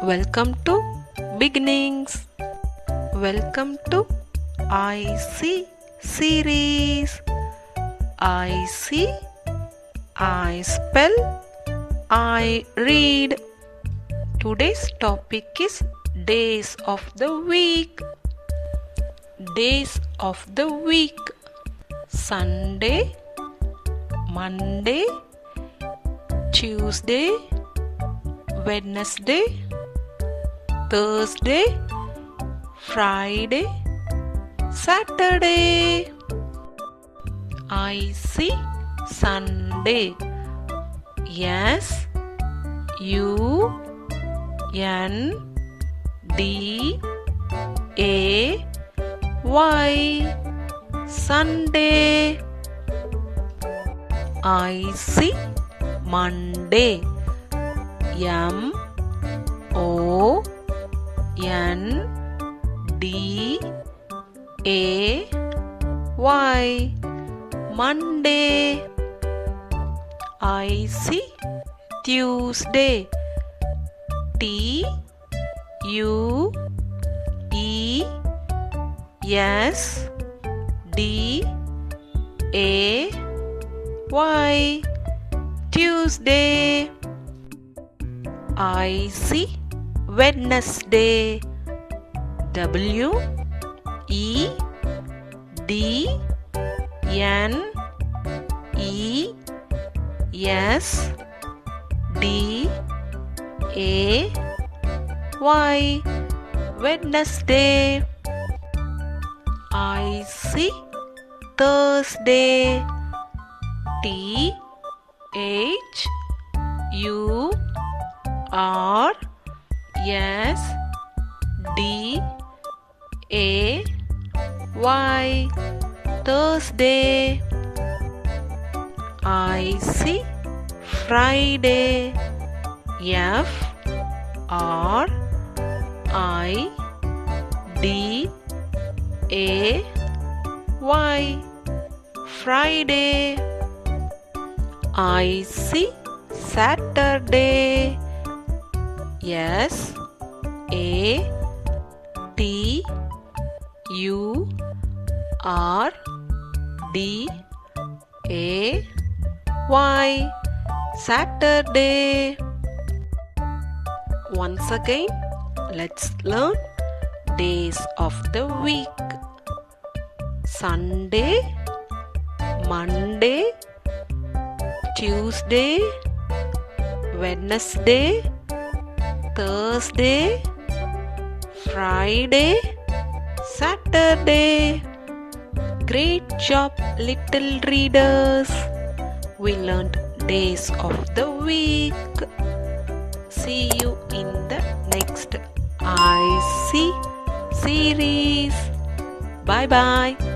Welcome to Beginnings. Welcome to I See series. I see, I spell, I read. Today's topic is days of the week. Days of the week: Sunday, Monday, Tuesday, Wednesday, Thursday, Friday, Saturday. I see Sunday. S U N D A Y, Sunday. I see Monday. M O N D A Y, Monday. I see Tuesday. T U E S D A Y, Tuesday. I see Wednesday. W E D N E S D A Y, Wednesday. I see Thursday. T H U R S D A Y, Thursday. I see Friday. F R I D A Y, Friday. I see Saturday. S A T U R D A Y, Saturday. Once again, let's learn days of the week. Sunday, Monday, Tuesday, Wednesday, Thursday, Friday, Saturday. Great job, little readers. We learned days of the week. See you in the next I See series. Bye bye.